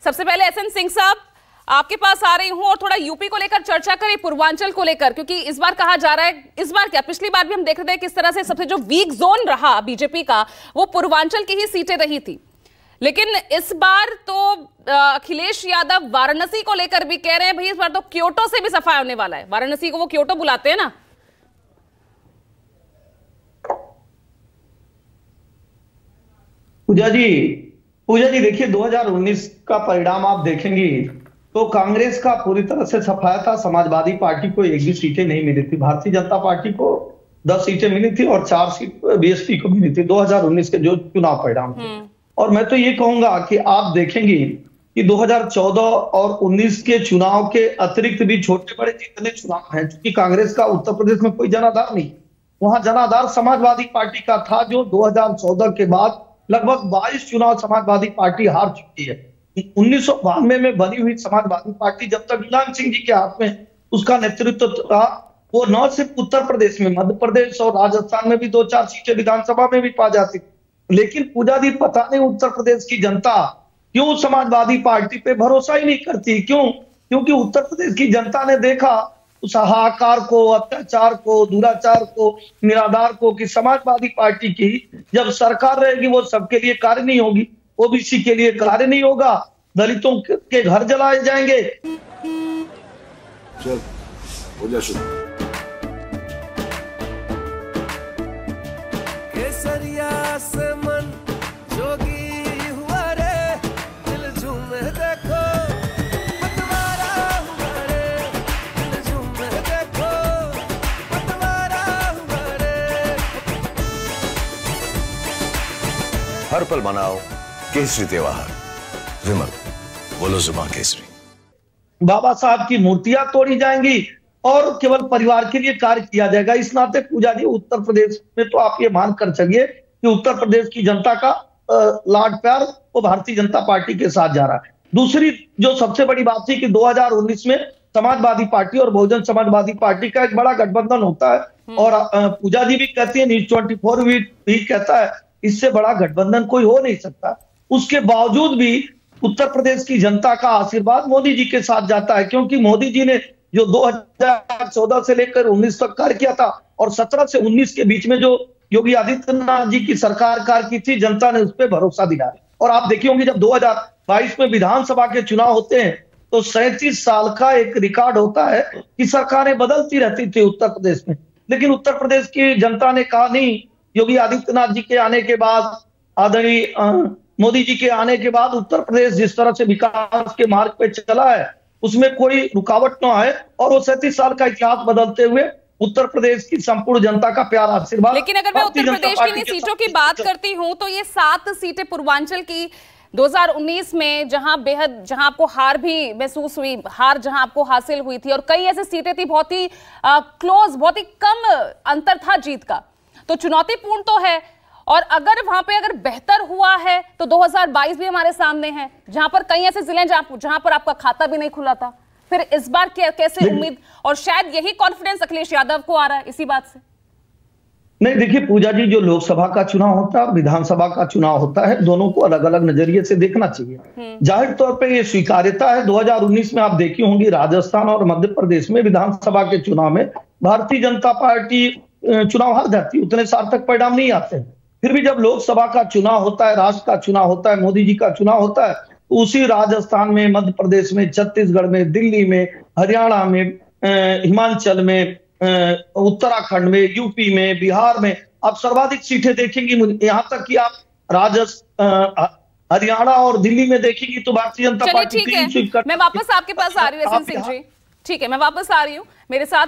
सबसे पहले एसएन सिंह साहब, आपके पास आ रही हूं और थोड़ा यूपी को लेकर चर्चा करें, पूर्वांचल को लेकर, क्योंकि इस बार कहा जा रहा है, इस बार क्या पिछली बार भी हम देख रहे थे किस तरह से सबसे जो वीक जोन रहा बीजेपी का वो पूर्वांचल की ही सीटें रही थी। लेकिन इस बार तो अखिलेश यादव वाराणसी को लेकर भी कह रहे हैं भाई इस बार तो क्योटो से भी सफाई होने वाला है। वाराणसी को वो क्योटो बुलाते हैं ना। पूजा जी देखिए 2019 का परिणाम आप देखेंगे तो कांग्रेस का पूरी तरह से सफाया था। समाजवादी पार्टी को एक भी सीटें नहीं मिली थी, भारतीय जनता पार्टी को 10 सीटें मिली थी और 4 सीट बीएसपी को मिली थी 2019 के जो चुनाव परिणाम थे। और मैं तो ये कहूंगा कि आप देखेंगे कि 2014 और 19 के चुनाव के अतिरिक्त भी छोटे बड़े जितने चुनाव हैं, क्योंकि कांग्रेस का उत्तर प्रदेश में कोई जनाधार नहीं, वहां जनाधार समाजवादी पार्टी का था, जो 2014 के बाद लगभग 22 चुनाव समाजवादी पार्टी हार चुकी है। 1992 में बनी हुई समाजवादी पार्टी जब तक मुलायम सिंह जी के हाथ में उसका नेतृत्व था, वो न सिर्फ उत्तर प्रदेश में, मध्य प्रदेश और राजस्थान में भी 2-4 सीटें विधानसभा में भी पा जाती। लेकिन पूजा दी पता नहीं उत्तर प्रदेश की जनता क्यों समाजवादी पार्टी पे भरोसा ही नहीं करती, क्यों? क्योंकि उत्तर प्रदेश की जनता ने देखा उस हाहाकार को, अत्याचार को, दुराचार को, निराधार को, कि समाजवादी पार्टी की जब सरकार रहेगी वो सबके लिए कार्य नहीं होगी, ओबीसी के लिए कार्य नहीं होगा, दलितों के घर जलाए जाएंगे। चल हो जा शुरू। केसरिया से मन जोगी हुआ रे, दिल झूमे देखो पतवारा हुआ रे, दिल झूमे देखो पतवारा हुआ रे। हर पल मनाओ केसरी त्योहार। विमल बोलो जुबान केसरी। बाबा साहब की मूर्तियां तोड़ी जाएंगी और केवल परिवार के लिए कार्य किया जाएगा। इस नाते पूजा जी उत्तर प्रदेश में तो आप ये मान कर चलिए कि उत्तर प्रदेश की जनता का लाड प्यार वो भारतीय जनता पार्टी के साथ जा रहा है। दूसरी जो सबसे बड़ी बात थी कि 2019 में समाजवादी पार्टी और बहुजन समाजवादी पार्टी का एक बड़ा गठबंधन होता है और पूजा जी भी कहती है, न्यूज 24 भी कहता है, इससे बड़ा गठबंधन कोई हो नहीं सकता। उसके बावजूद भी उत्तर प्रदेश की जनता का आशीर्वाद मोदी जी के साथ जाता है, क्योंकि मोदी जी ने जो 2014 से लेकर 19 तक कार्य किया था और 17 से 19 के बीच में जो योगी आदित्यनाथ जी की सरकार कार्य की थी, जनता ने उस पर भरोसा दिया है। और आप देखे होंगे जब 2022 में विधानसभा के चुनाव होते हैं तो 37 साल का एक रिकॉर्ड होता है कि सरकारें बदलती रहती थी उत्तर प्रदेश में, लेकिन उत्तर प्रदेश की जनता ने कहा नहीं, योगी आदित्यनाथ जी के आने के बाद, आदरणीय मोदी जी के आने के बाद उत्तर प्रदेश जिस तरह से विकास के मार्ग पे चला है उसमें कोई रुकावट न आए और वो 37 साल का इतिहास बदलते हुए उत्तर प्रदेश की संपूर्ण जनता का प्यार आशीर्वाद। लेकिन अगर मैं उत्तर प्रदेश की सीटों की बात करती हूं तो ये 7 सीटें पूर्वांचल की 2019 में जहां आपको हार भी महसूस हुई, हार जहां आपको हासिल हुई थी, और कई ऐसी सीटें थी बहुत ही क्लोज, बहुत ही कम अंतर था जीत का, तो चुनौतीपूर्ण तो है। और अगर वहां पे अगर बेहतर हुआ है तो 2022 भी हमारे सामने है, जहां पर कई ऐसे जिले जहां पर आपका खाता भी नहीं खुला था। फिर इस बार कैसे उम्मीद, और शायद यही कॉन्फिडेंस अखिलेश यादव को आ रहा है इसी बात से। नहीं देखिए पूजा जी, जो लोकसभा का चुनाव होता है, विधानसभा का चुनाव होता है, दोनों को अलग अलग नजरिए से देखना चाहिए। जाहिर तौर पे ये स्वीकार्यता है। 2019 में आप देखी होंगी राजस्थान और मध्य प्रदेश में विधानसभा के चुनाव में भारतीय जनता पार्टी चुनाव हार जाती, उतने सार्थक परिणाम नहीं आते। फिर भी जब लोकसभा का चुनाव होता है, राष्ट्र का चुनाव होता है, मोदी जी का चुनाव होता है, तो उसी राजस्थान में, मध्य प्रदेश में, छत्तीसगढ़ में, दिल्ली में, हरियाणा में, हिमाचल में, उत्तराखंड में, यूपी में, बिहार में आप सर्वाधिक सीटें देखेंगी। यहाँ तक कि आप हरियाणा और दिल्ली में देखेंगी तो भारतीय जनता पार्टी। ठीक है, मैं वापस आपके पास आ रही हूँ एसएन सिंह जी। ठीक है, मैं वापस आ रही हूँ, मेरे साथ